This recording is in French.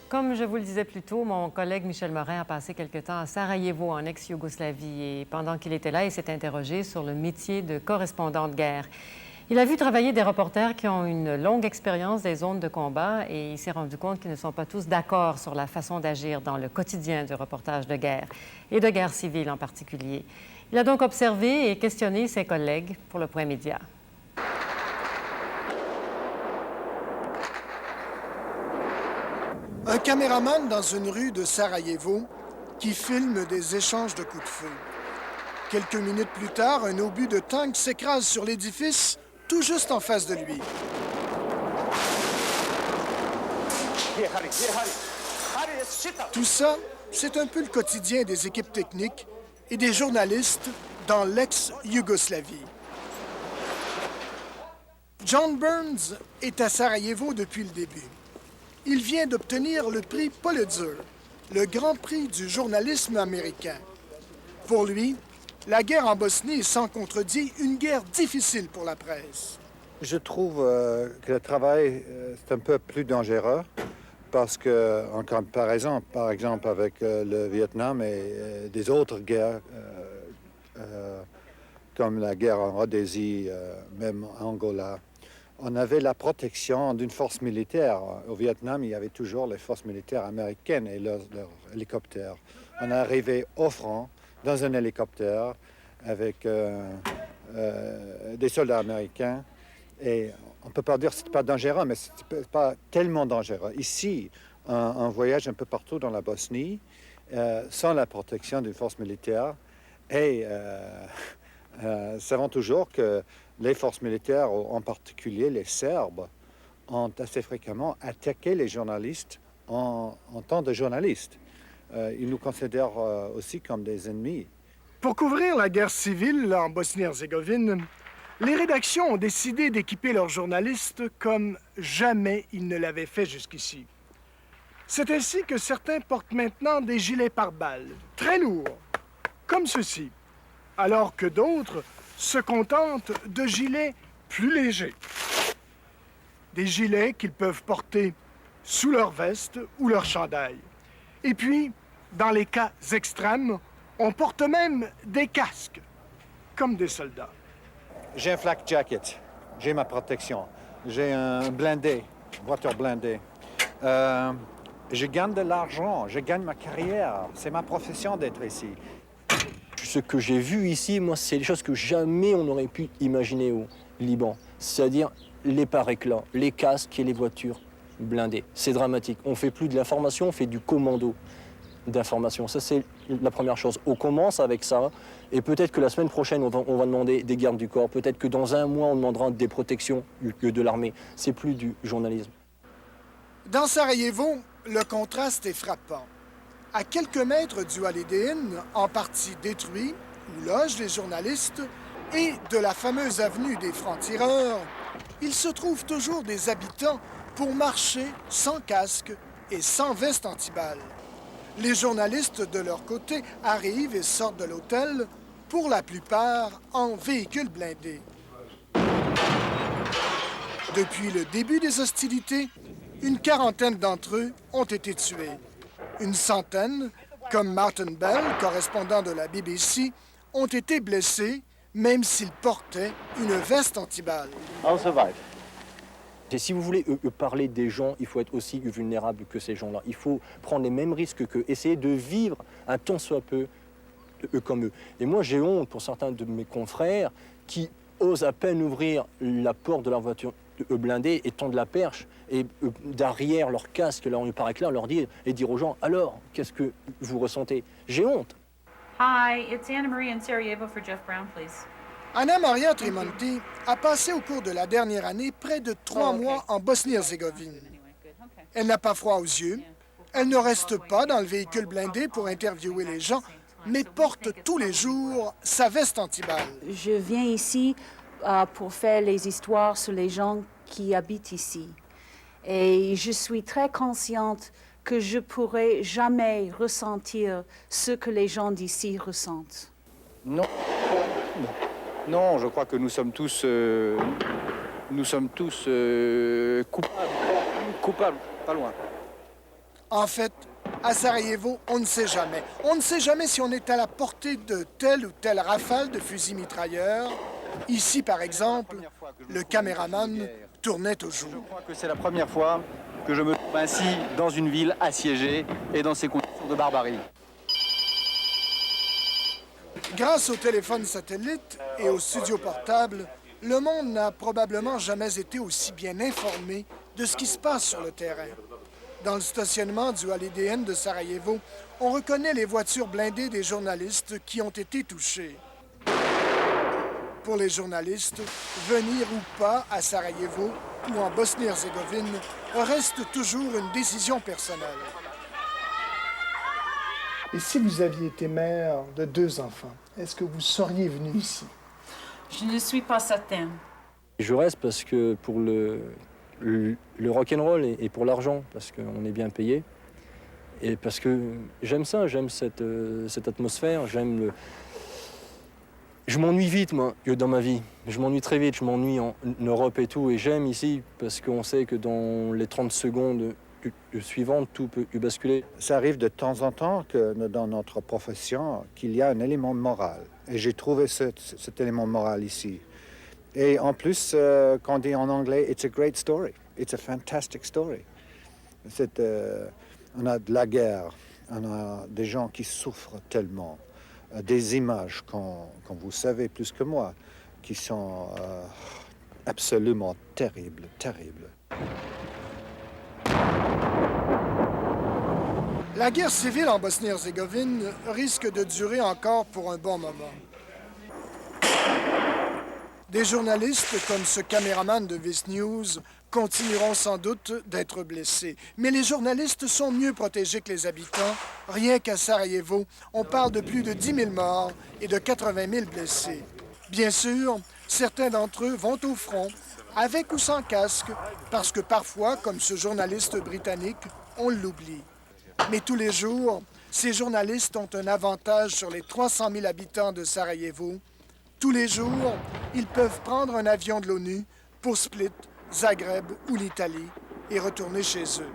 Comme je vous le disais plus tôt, mon collègue Michel Morin a passé quelque temps à Sarajevo, en ex-Yougoslavie. Et pendant qu'il était là, il s'est interrogé sur le métier de correspondant de guerre. Il a vu travailler des reporters qui ont une longue expérience des zones de combat et il s'est rendu compte qu'ils ne sont pas tous d'accord sur la façon d'agir dans le quotidien du reportage de guerre, et de guerre civile en particulier. Il a donc observé et questionné ses collègues pour le Point Média. Un caméraman dans une rue de Sarajevo qui filme des échanges de coups de feu. Quelques minutes plus tard, un obus de tank s'écrase sur l'édifice tout juste en face de lui. Tout ça, c'est un peu le quotidien des équipes techniques et des journalistes dans l'ex-Yougoslavie. John Burns est à Sarajevo depuis le début. Il vient d'obtenir le prix Pulitzer, le grand prix du journalisme américain. Pour lui, la guerre en Bosnie est sans contredit une guerre difficile pour la presse. Je trouve que le travail c'est un peu plus dangereux parce que, en comparaison, par exemple, avec le Vietnam et des autres guerres, comme la guerre en Rhodésie, même en Angola, on avait la protection d'une force militaire. Au Vietnam, il y avait toujours les forces militaires américaines et leurs hélicoptères. On est arrivé au front dans un hélicoptère avec des soldats américains. Et on ne peut pas dire que ce n'est pas dangereux, mais ce n'est pas tellement dangereux. Ici, on voyage un peu partout dans la Bosnie sans la protection d'une force militaire. Et savons toujours que les forces militaires, en particulier les Serbes, ont assez fréquemment attaqué les journalistes en tant que journalistes. Ils nous considèrent aussi comme des ennemis. Pour couvrir la guerre civile en Bosnie-Herzégovine, les rédactions ont décidé d'équiper leurs journalistes comme jamais ils ne l'avaient fait jusqu'ici. C'est ainsi que certains portent maintenant des gilets pare-balles, très lourds, comme ceux-ci, alors que d'autres se contentent de gilets plus légers. Des gilets qu'ils peuvent porter sous leur veste ou leur chandail. Et puis, dans les cas extrêmes, on porte même des casques, comme des soldats. J'ai un flak jacket, j'ai ma protection, j'ai un blindé, voiture blindée. Je gagne de l'argent, je gagne ma carrière, c'est ma profession d'être ici. Ce que j'ai vu ici, moi, c'est des choses que jamais on aurait pu imaginer au Liban. C'est-à-dire les pare-éclats, les casques et les voitures blindées. C'est dramatique. On ne fait plus de l'information, on fait du commando d'information. Ça, c'est la première chose. On commence avec ça, et peut-être que la semaine prochaine, on va demander des gardes du corps. Peut-être que dans un mois, on demandera des protections de l'armée. C'est plus du journalisme. Dans Sarajevo, le contraste est frappant. À quelques mètres du Holiday Inn, en partie détruit, où logent les journalistes, et de la fameuse avenue des francs-tireurs, il se trouve toujours des habitants pour marcher sans casque et sans veste antiballe. Les journalistes, de leur côté, arrivent et sortent de l'hôtel, pour la plupart en véhicules blindés. Depuis le début des hostilités, une quarantaine d'entre eux ont été tués. Une centaine, comme Martin Bell, correspondant de la BBC, ont été blessés, même s'ils portaient une veste antiballe. Et si vous voulez parler des gens, il faut être aussi vulnérable que ces gens-là. Il faut prendre les mêmes risques qu'eux, essayer de vivre un tant soit peu comme eux. Et moi, j'ai honte pour certains de mes confrères qui osent à peine ouvrir la porte de leur voiture blindée et tendre la perche et derrière leur casque, leur pare-éclat, leur dire et dire aux gens, alors, qu'est-ce que vous ressentez? J'ai honte. Hi, it's Anna Marie in Sarajevo for Jeff Brown, please. Anna Maria Tremonti a passé au cours de la dernière année près de 3 mois en Bosnie-Herzégovine. Elle n'a pas froid aux yeux, elle ne reste pas dans le véhicule blindé pour interviewer les gens, mais porte tous les jours sa veste antiballe. Je viens ici pour faire les histoires sur les gens qui habitent ici. Et je suis très consciente que je pourrai jamais ressentir ce que les gens d'ici ressentent. Non. Non, je crois que nous sommes tous coupables, pas loin. En fait, à Sarajevo, on ne sait jamais. On ne sait jamais si on est à la portée de telle ou telle rafale de fusils mitrailleurs. Ici, par exemple, le caméraman tournait toujours. Je crois que c'est la première fois que je me trouve ainsi dans une ville assiégée et dans ces conditions de barbarie. Grâce au téléphone satellite et aux studios portables, le monde n'a probablement jamais été aussi bien informé de ce qui se passe sur le terrain. Dans le stationnement du Holiday Inn de Sarajevo, on reconnaît les voitures blindées des journalistes qui ont été touchés. Pour les journalistes, venir ou pas à Sarajevo ou en Bosnie-Herzégovine reste toujours une décision personnelle. Et si vous aviez été mère de 2 enfants, est-ce que vous seriez venu ici? Je ne suis pas certaine. Je reste parce que pour le rock'n'roll et pour l'argent, parce qu'on est bien payé. Et parce que j'aime ça, j'aime cette atmosphère, Je m'ennuie vite, moi, dans ma vie. Je m'ennuie très vite, je m'ennuie en Europe et tout. Et j'aime ici parce qu'on sait que dans les 30 secondes suivantes, tout peut basculer. Ça arrive de temps en temps que dans notre profession, qu'il y a un élément moral. Et j'ai trouvé cet élément moral ici. Et en plus, quand on dit en anglais, it's a great story. It's a fantastic story. On a de la guerre, on a des gens qui souffrent tellement. Des images, quand vous savez plus que moi, qui sont absolument terribles, terribles. La guerre civile en Bosnie-Herzégovine risque de durer encore pour un bon moment. Des journalistes comme ce caméraman de Vice News continueront sans doute d'être blessés. Mais les journalistes sont mieux protégés que les habitants. Rien qu'à Sarajevo, on parle de plus de 10 000 morts et de 80 000 blessés. Bien sûr, certains d'entre eux vont au front, avec ou sans casque, parce que parfois, comme ce journaliste britannique, on l'oublie. Mais tous les jours, ces journalistes ont un avantage sur les 300 000 habitants de Sarajevo. Tous les jours, ils peuvent prendre un avion de l'ONU pour Split, Zagreb ou l'Italie et retourner chez eux.